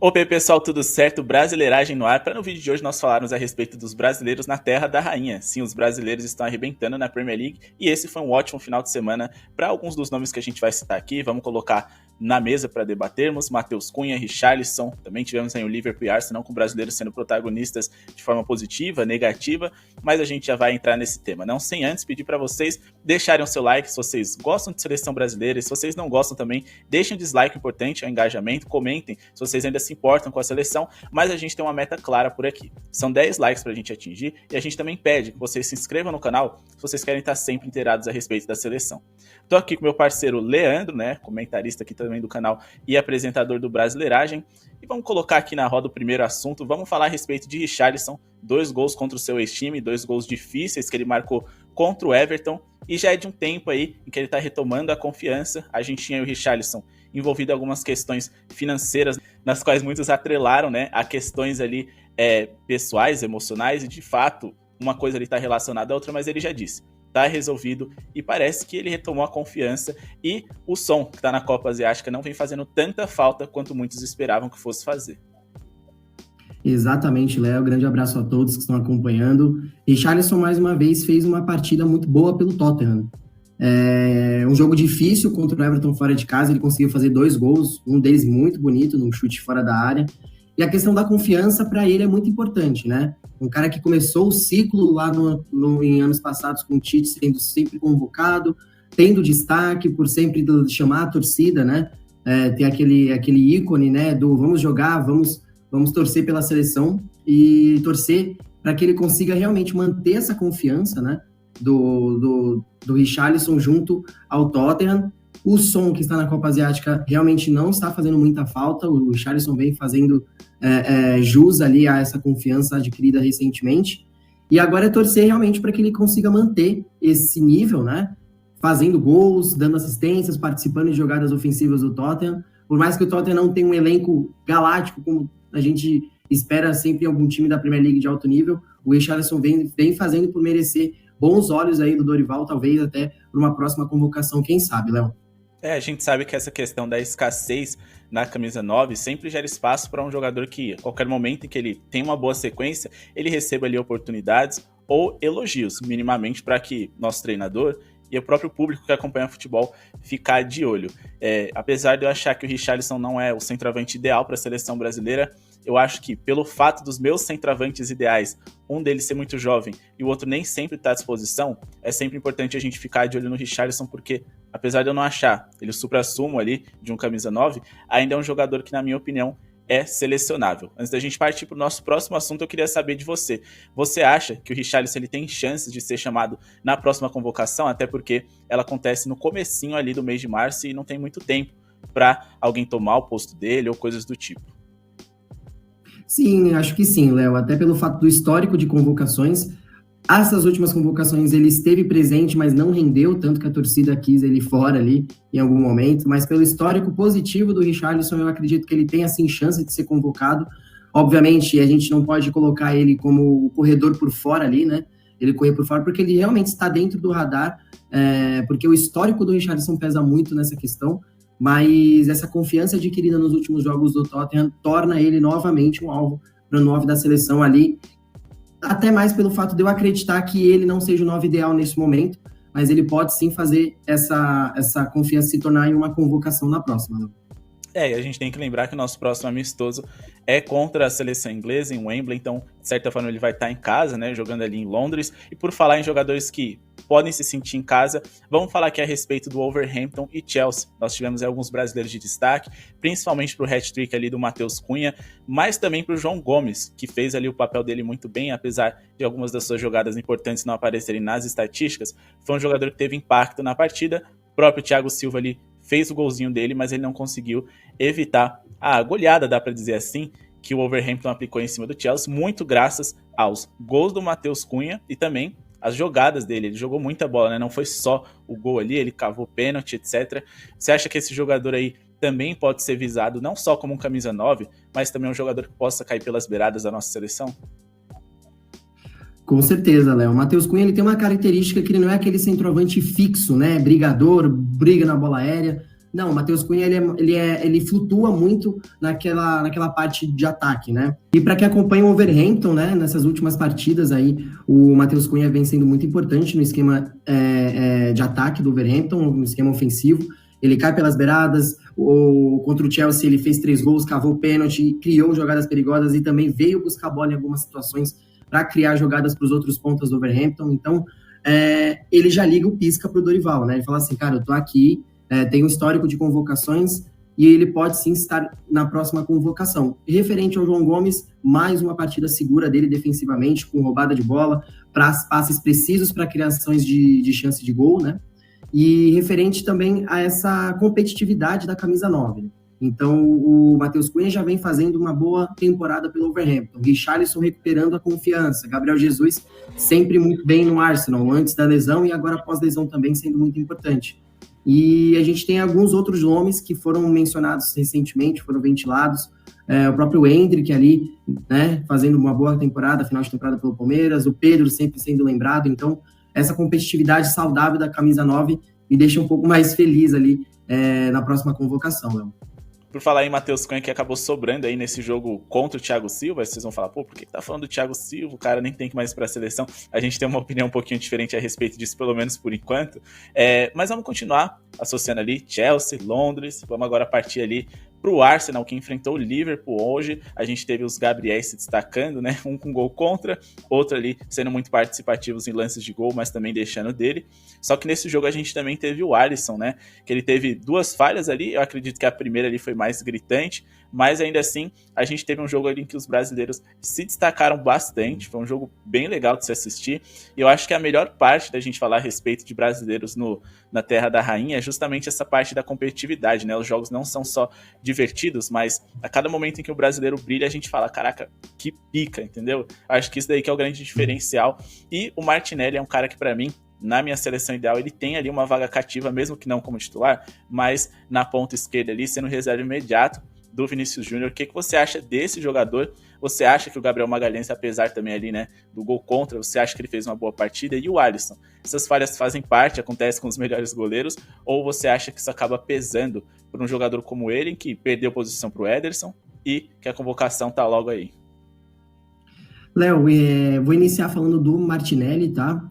Opa, aí, pessoal, tudo certo? Brasileiragem no ar. Para no vídeo de hoje nós falarmos a respeito dos brasileiros na Terra da Rainha. Sim, os brasileiros estão arrebentando na Premier League e esse foi um ótimo final de semana para alguns dos nomes que a gente vai citar aqui. Vamos colocar na mesa para debatermos. Matheus Cunha, Richarlison, também tivemos aí o Liverpool e Arsenal com brasileiros sendo protagonistas de forma positiva, negativa, mas a gente já vai entrar nesse tema. Não sem antes pedir para vocês deixarem o seu like se vocês gostam de seleção brasileira e se vocês não gostam também, deixem um dislike, importante é o engajamento, comentem se vocês ainda se importam com a seleção, mas a gente tem uma meta clara por aqui. São 10 likes pra gente atingir e a gente também pede que vocês se inscrevam no canal se vocês querem estar sempre inteirados a respeito da seleção. Tô aqui com meu parceiro Leandro, né, comentarista aqui também do canal e apresentador do Brasileiragem, e vamos colocar aqui na roda o primeiro assunto. Vamos falar a respeito de Richarlison, 2 gols contra o seu ex-time, 2 gols difíceis que ele marcou contra o Everton, e já é de um tempo aí em que ele tá retomando a confiança. A gente tinha o Richarlison envolvido em algumas questões financeiras, nas quais muitos atrelaram, né, a questões ali pessoais, emocionais, e de fato, uma coisa ali está relacionada à outra, mas ele já disse, tá resolvido, e parece que ele retomou a confiança, e o Son, que tá na Copa Asiática, não vem fazendo tanta falta quanto muitos esperavam que fosse fazer. Exatamente, Léo. Grande abraço a todos que estão acompanhando. Richarlison, mais uma vez, fez uma partida muito boa pelo Tottenham. Um jogo difícil contra o Everton fora de casa, ele conseguiu fazer 2 gols, um deles muito bonito, num chute fora da área. E a questão da confiança, para ele, é muito importante, né? Um cara que começou o ciclo lá em anos passados com o Tite sendo sempre convocado, tendo destaque por sempre chamar a torcida, né? Ter aquele ícone, né? Do vamos jogar, vamos torcer pela seleção e torcer para que ele consiga realmente manter essa confiança, né, do Richarlison junto ao Tottenham. O Son, que está na Copa Asiática, realmente não está fazendo muita falta. O Richarlison vem fazendo jus ali a essa confiança adquirida recentemente. E agora é torcer realmente para que ele consiga manter esse nível, né, fazendo gols, dando assistências, participando de jogadas ofensivas do Tottenham. Por mais que o Tottenham não tenha um elenco galáctico, como a gente espera sempre em algum time da Premier League de alto nível, o Richarlison vem fazendo por merecer bons olhos aí do Dorival, talvez até por uma próxima convocação, quem sabe, Léo? A gente sabe que essa questão da escassez na camisa 9 sempre gera espaço para um jogador que, a qualquer momento em que ele tem uma boa sequência, ele receba ali oportunidades ou elogios, minimamente, para que nosso treinador e o próprio público que acompanha o futebol ficar de olho. Apesar de eu achar que o Richarlison não é o centroavante ideal para a seleção brasileira, eu acho que pelo fato dos meus centroavantes ideais, um deles ser muito jovem e o outro nem sempre está à disposição, é sempre importante a gente ficar de olho no Richarlison, porque apesar de eu não achar ele o supra-sumo ali de um camisa 9, ainda é um jogador que, na minha opinião, é selecionável. Antes da gente partir para o nosso próximo assunto, eu queria saber de você. Você acha que o Richarlison ele tem chances de ser chamado na próxima convocação? Até porque ela acontece no comecinho ali do mês de março e não tem muito tempo para alguém tomar o posto dele ou coisas do tipo. Sim, acho que sim, Léo. Até pelo fato do histórico de convocações. Essas últimas convocações ele esteve presente, mas não rendeu, tanto que a torcida quis ele fora ali em algum momento. Mas pelo histórico positivo do Richarlison, eu acredito que ele tem, assim, chance de ser convocado. Obviamente, a gente não pode colocar ele como o corredor por fora ali, né? Ele correr por fora, porque ele realmente está dentro do radar, porque o histórico do Richarlison pesa muito nessa questão, mas essa confiança adquirida nos últimos jogos do Tottenham torna ele novamente um alvo para o 9 da seleção ali, até mais pelo fato de eu acreditar que ele não seja o 9 ideal nesse momento, mas ele pode sim fazer essa confiança se tornar em uma convocação na próxima. E a gente tem que lembrar que o nosso próximo amistoso é contra a seleção inglesa em Wembley, então, de certa forma, ele vai estar em casa, né, jogando ali em Londres. E por falar em jogadores que podem se sentir em casa, vamos falar aqui a respeito do Wolverhampton e Chelsea. Nós tivemos alguns brasileiros de destaque, principalmente para o hat-trick ali do Matheus Cunha, mas também para o João Gomes, que fez ali o papel dele muito bem, apesar de algumas das suas jogadas importantes não aparecerem nas estatísticas. Foi um jogador que teve impacto na partida. O próprio Thiago Silva ali fez o golzinho dele, mas ele não conseguiu evitar a goleada, dá para dizer assim, que o Wolverhampton aplicou em cima do Chelsea, muito graças aos gols do Matheus Cunha e também as jogadas dele. Ele jogou muita bola, né? Não foi só o gol ali, ele cavou pênalti, etc. Você acha que esse jogador aí também pode ser visado não só como um camisa 9, mas também um jogador que possa cair pelas beiradas da nossa seleção? Com certeza, Léo. O Matheus Cunha ele tem uma característica que ele não é aquele centroavante fixo, né? Brigador, briga na bola aérea. Não, o Matheus Cunha, ele flutua muito naquela parte de ataque, né? E para quem acompanha o Wolverhampton, né, nessas últimas partidas aí, o Matheus Cunha vem sendo muito importante no esquema de ataque do Wolverhampton, no esquema ofensivo. Ele cai pelas beiradas, contra o Chelsea ele fez 3 gols, cavou pênalti, criou jogadas perigosas e também veio buscar a bola em algumas situações para criar jogadas para os outros pontas do Wolverhampton. Então, ele já liga o pisca para o Dorival, né? Ele fala assim, cara, eu tô aqui, tem um histórico de convocações e ele pode sim estar na próxima convocação. E referente ao João Gomes, mais uma partida segura dele defensivamente, com roubada de bola, passes precisos para criações de chance de gol, né? E referente também a essa competitividade da camisa 9. Então, o Matheus Cunha já vem fazendo uma boa temporada pelo Wolverhampton. Richarlison recuperando a confiança. Gabriel Jesus sempre muito bem no Arsenal, antes da lesão e agora pós-lesão também sendo muito importante. E a gente tem alguns outros nomes que foram mencionados recentemente, foram ventilados. O próprio Endrick ali, né, fazendo uma boa temporada, final de temporada pelo Palmeiras. O Pedro sempre sendo lembrado. Então, essa competitividade saudável da camisa 9 me deixa um pouco mais feliz ali na próxima convocação, Léo. Por falar em Matheus Cunha, que acabou sobrando aí nesse jogo contra o Thiago Silva, vocês vão falar, pô, por que tá falando do Thiago Silva? O cara nem tem que mais ir pra seleção. A gente tem uma opinião um pouquinho diferente a respeito disso, pelo menos por enquanto. Mas vamos continuar associando ali Chelsea, Londres. Vamos agora partir ali pro Arsenal, que enfrentou o Liverpool hoje. A gente teve os Gabriéis se destacando, né? Um com gol contra, outro ali sendo muito participativos em lances de gol, mas também deixando dele. Só que nesse jogo a gente também teve o Alisson, né? Que ele teve 2 falhas ali. Eu acredito que a primeira ali foi mais gritante, mas ainda assim a gente teve um jogo ali em que os brasileiros se destacaram bastante. Foi um jogo bem legal de se assistir. E eu acho que a melhor parte da gente falar a respeito de brasileiros na Terra da Rainha é justamente essa parte da competitividade, né? Os jogos não são só divertidos, mas a cada momento em que o brasileiro brilha, a gente fala, caraca, que pica, entendeu? Acho que isso daí que é o grande diferencial. E o Martinelli é um cara que, pra mim, na minha seleção ideal, ele tem ali uma vaga cativa, mesmo que não como titular, mas na ponta esquerda ali, sendo reserva imediato do Vinícius Júnior. O que você acha desse jogador? Você acha que o Gabriel Magalhães, apesar também ali, né, do gol contra, você acha que ele fez uma boa partida? E o Alisson? Essas falhas fazem parte, acontece com os melhores goleiros, ou você acha que isso acaba pesando por um jogador como ele, que perdeu posição pro Ederson e que a convocação tá logo aí? Léo, vou iniciar falando do Martinelli, tá?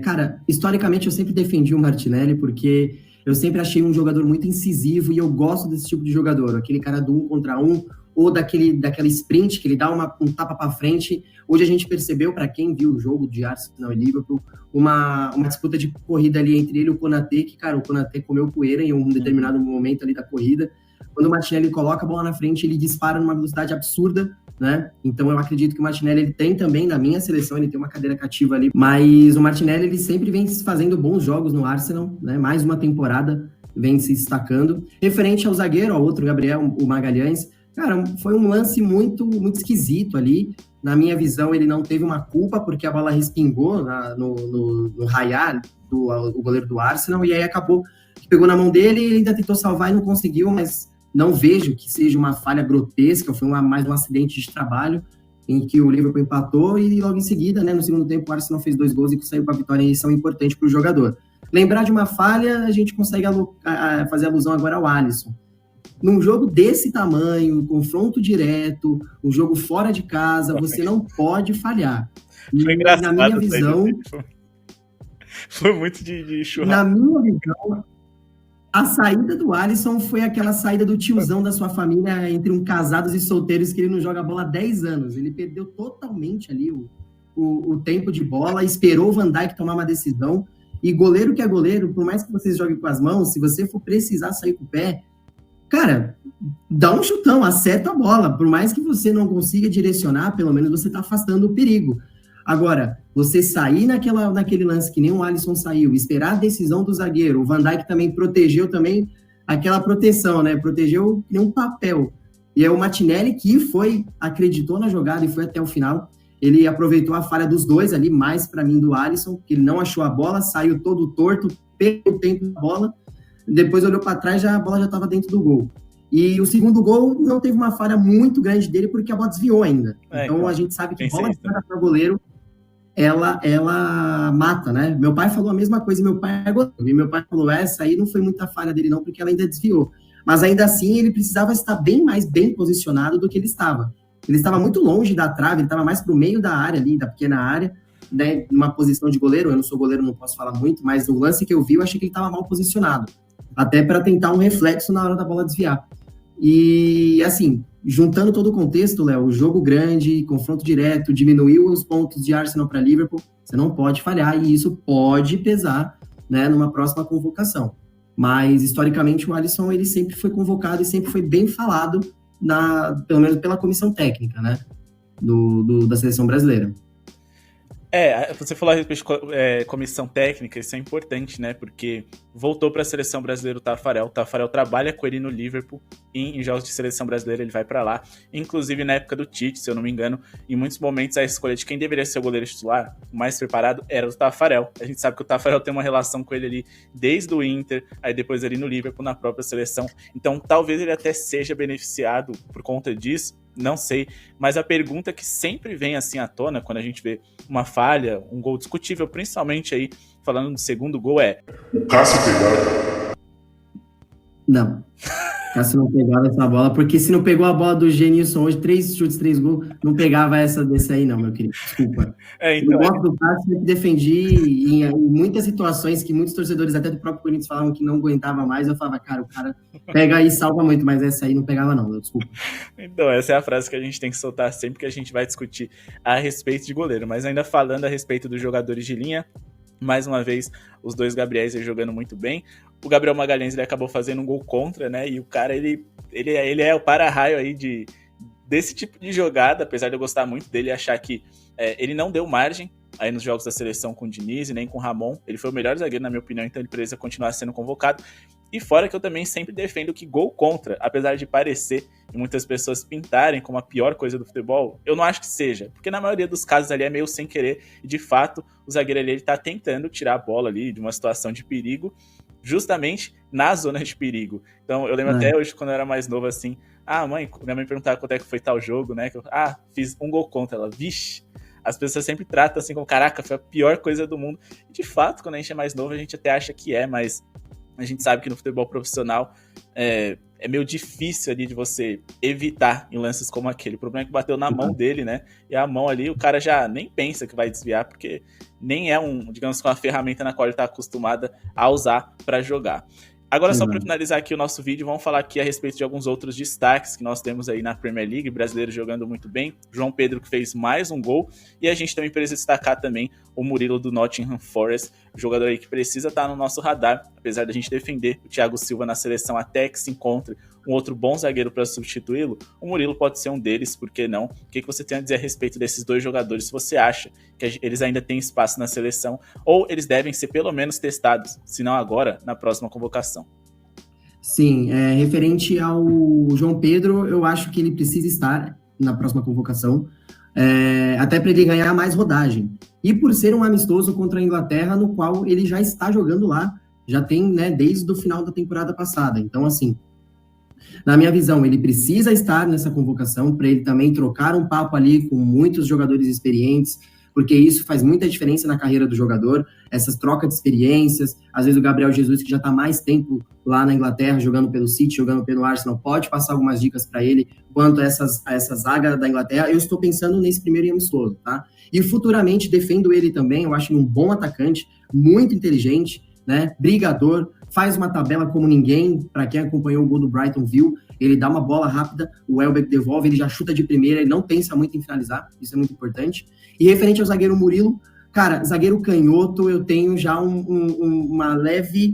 Cara, historicamente eu sempre defendi o Martinelli porque eu sempre achei um jogador muito incisivo e eu gosto desse tipo de jogador, aquele cara do 1 contra 1 ou daquela sprint que ele dá um tapa para frente. Hoje a gente percebeu, para quem viu o jogo de Arsenal e Liverpool, uma disputa de corrida ali entre ele e o Konaté, que, cara, o Konaté comeu poeira em um determinado momento ali da corrida. Quando o Martinelli coloca a bola na frente, ele dispara numa velocidade absurda, né? Então eu acredito que o Martinelli ele tem também, na minha seleção, ele tem uma cadeira cativa ali, mas o Martinelli ele sempre vem fazendo bons jogos no Arsenal, né? Mais uma temporada vem se destacando. Referente ao zagueiro, ao outro Gabriel, o Magalhães, cara, foi um lance muito, muito esquisito ali. Na minha visão, ele não teve uma culpa, porque a bola respingou no raiar o goleiro do Arsenal, e aí acabou que pegou na mão dele, ele ainda tentou salvar e não conseguiu, mas não vejo que seja uma falha grotesca, foi mais um acidente de trabalho, em que o Liverpool empatou, e logo em seguida, né, no segundo tempo, o Arsenal fez 2 gols e saiu com a vitória, e isso é importante para o jogador. Lembrar de uma falha, a gente consegue fazer alusão agora ao Alisson. Num jogo desse tamanho, confronto direto, um jogo fora de casa, você não pode falhar. Foi engraçado. Na minha visão... Foi muito de churrasco. Na minha visão, a saída do Alisson foi aquela saída do tiozão da sua família entre um casados e solteiros que ele não joga bola há 10 anos. Ele perdeu totalmente ali o tempo de bola, esperou o Van Dijk tomar uma decisão. E goleiro que é goleiro, por mais que vocês joguem com as mãos, se você for precisar sair com o pé, cara, dá um chutão, acerta a bola. Por mais que você não consiga direcionar, pelo menos você está afastando o perigo. Agora, você sair naquele lance que nem o Alisson saiu, esperar a decisão do zagueiro, o Van Dijk também protegeu também aquela proteção, né? Protegeu nem um papel. E é o Martinelli que acreditou na jogada e foi até o final. Ele aproveitou a falha dos dois ali, mais para mim do Alisson, que ele não achou a bola, saiu todo torto, perdeu o tempo da bola, depois olhou para trás, a bola já estava dentro do gol. E o segundo gol não teve uma falha muito grande dele, porque a bola desviou ainda. Então a gente sabe que bola desviada para goleiro ela mata, né? Meu pai falou a mesma coisa, e meu pai falou, essa aí não foi muita falha dele não, porque ela ainda desviou. Mas ainda assim, ele precisava estar bem posicionado do que ele estava. Ele estava muito longe da trave, ele estava mais para o meio da área ali, da pequena área, né, numa posição de goleiro. Eu não sou goleiro, não posso falar muito, mas o lance que eu vi, eu achei que ele estava mal posicionado, até para tentar um reflexo na hora da bola desviar. E, assim, juntando todo o contexto, Léo, jogo grande, confronto direto, diminuiu os pontos de Arsenal para Liverpool, você não pode falhar, e isso pode pesar, né, numa próxima convocação. Mas, historicamente, o Alisson, ele sempre foi convocado e sempre foi bem falado, pelo menos pela comissão técnica, né, da seleção brasileira. Você falou a respeito de comissão técnica, isso é importante, né? Porque voltou para a seleção brasileira o Tafarel. O Tafarel trabalha com ele no Liverpool e em jogos de seleção brasileira ele vai para lá. Inclusive na época do Tite, se eu não me engano, em muitos momentos a escolha de quem deveria ser o goleiro titular, o mais preparado, era o Tafarel. A gente sabe que o Tafarel tem uma relação com ele ali desde o Inter, aí depois ali no Liverpool, na própria seleção. Então talvez ele até seja beneficiado por conta disso. Não sei, mas a pergunta que sempre vem assim à tona quando a gente vê uma falha, um gol discutível, principalmente aí falando do segundo gol, é: o Cássio pegava? Não. Cássio não pegava essa bola, porque se não pegou a bola do Genilson hoje, 3 chutes, 3 gols, não pegava essa desse aí não, meu querido, desculpa. Então, eu gosto do Cássio, sempre defendi em muitas situações que muitos torcedores até do próprio Corinthians falavam que não aguentava mais, eu falava, cara, o cara pega aí e salva muito, mas essa aí não pegava não, desculpa. Então, essa é a frase que a gente tem que soltar sempre que a gente vai discutir a respeito de goleiro, mas ainda falando a respeito dos jogadores de linha, mais uma vez, os dois Gabriéis jogando muito bem. O Gabriel Magalhães, ele acabou fazendo um gol contra, né? E o cara, ele é o para-raio aí desse tipo de jogada, apesar de eu gostar muito dele e achar que ele não deu margem aí nos jogos da seleção com o Diniz e nem com o Ramon. Ele foi o melhor zagueiro, na minha opinião, então ele precisa continuar sendo convocado. E fora que eu também sempre defendo que gol contra, apesar de parecer e muitas pessoas pintarem como a pior coisa do futebol, eu não acho que seja, porque na maioria dos casos ali é meio sem querer, e de fato o zagueiro ali ele tá tentando tirar a bola ali de uma situação de perigo, justamente na zona de perigo. Então eu lembro até hoje, quando eu era mais novo, assim, minha mãe perguntava quanto é que foi tal jogo, né, fiz um gol contra, ela, vixe. As pessoas sempre tratam assim como, caraca, foi a pior coisa do mundo, e de fato, quando a gente é mais novo, a gente até acha que mas a gente sabe que no futebol profissional é meio difícil ali de você evitar em lances como aquele. O problema é que bateu na mão dele, né? E a mão ali, o cara já nem pensa que vai desviar, porque nem é digamos, uma ferramenta na qual ele está acostumado a usar para jogar. Agora, só para finalizar aqui o nosso vídeo, vamos falar aqui a respeito de alguns outros destaques que nós temos aí na Premier League, brasileiro jogando muito bem, João Pedro que fez mais um gol, e a gente também precisa destacar também o Murilo do Nottingham Forest, jogador aí que precisa estar no nosso radar, apesar da gente defender o Thiago Silva na seleção até que se encontre um outro bom zagueiro para substituí-lo, o Murilo pode ser um deles, por que não? O que você tem a dizer a respeito desses dois jogadores? Se você acha que eles ainda têm espaço na seleção, ou eles devem ser pelo menos testados, se não agora, na próxima convocação. Sim, referente ao João Pedro, eu acho que ele precisa estar na próxima convocação, até para ele ganhar mais rodagem. E por ser um amistoso contra a Inglaterra, no qual ele já está jogando lá, já tem, né, desde o final da temporada passada. Então, assim, na minha visão, ele precisa estar nessa convocação para ele também trocar um papo ali com muitos jogadores experientes, porque isso faz muita diferença na carreira do jogador, essas trocas de experiências. Às vezes o Gabriel Jesus, que já está mais tempo lá na Inglaterra, jogando pelo City, jogando pelo Arsenal, pode passar algumas dicas para ele quanto a essa zaga da Inglaterra. Eu estou pensando nesse primeiro amistoso, tá? E futuramente defendo ele também, eu acho ele um bom atacante, muito inteligente, né? Brigador, faz uma tabela como ninguém. Para quem acompanhou o gol do Brighton viu, ele dá uma bola rápida, o Welbeck devolve, ele já chuta de primeira, ele não pensa muito em finalizar, isso é muito importante. E referente ao zagueiro Murilo, cara, zagueiro canhoto, eu tenho já uma leve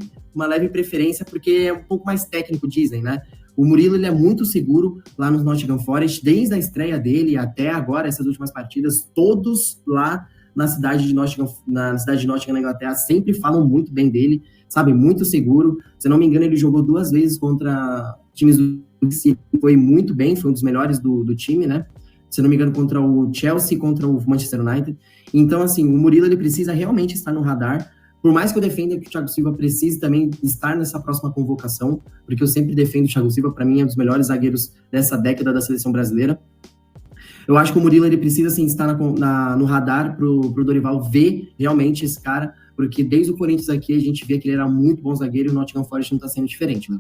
preferência, porque é um pouco mais técnico, dizem, né? O Murilo, ele é muito seguro lá no Nottingham Forest, desde a estreia dele até agora, essas últimas partidas, todos lá na cidade de Nottingham, na Inglaterra, sempre falam muito bem dele, sabe? Muito seguro. Se não me engano, ele jogou 2 vezes contra times do City, foi muito bem, foi um dos melhores do time, né? Se não me engano, contra o Chelsea, contra o Manchester United. Então, assim, o Murilo, ele precisa realmente estar no radar. Por mais que eu defenda que o Thiago Silva precise também estar nessa próxima convocação, porque eu sempre defendo o Thiago Silva, para mim é um dos melhores zagueiros dessa década da seleção brasileira. Eu acho que o Murilo ele precisa sim estar no radar pro Dorival ver realmente esse cara, porque desde o Corinthians aqui a gente vê que ele era muito bom zagueiro e o Nottingham Forest não tá sendo diferente, né?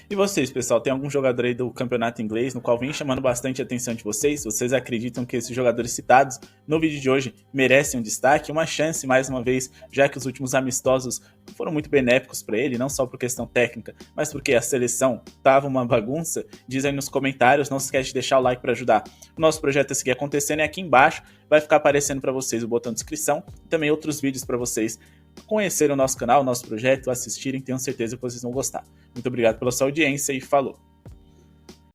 E vocês, pessoal, tem algum jogador aí do campeonato inglês no qual vem chamando bastante a atenção de vocês? Vocês acreditam que esses jogadores citados no vídeo de hoje merecem um destaque, uma chance mais uma vez, já que os últimos amistosos foram muito benéficos para ele, não só por questão técnica, mas porque a seleção tava uma bagunça? Diz aí nos comentários, não se esquece de deixar o like para ajudar o nosso projeto a seguir acontecendo, e aqui embaixo vai ficar aparecendo para vocês o botão de inscrição e também outros vídeos para vocês conhecerem o nosso canal, o nosso projeto, assistirem, tenho certeza que vocês vão gostar. Muito obrigado pela sua audiência e falou!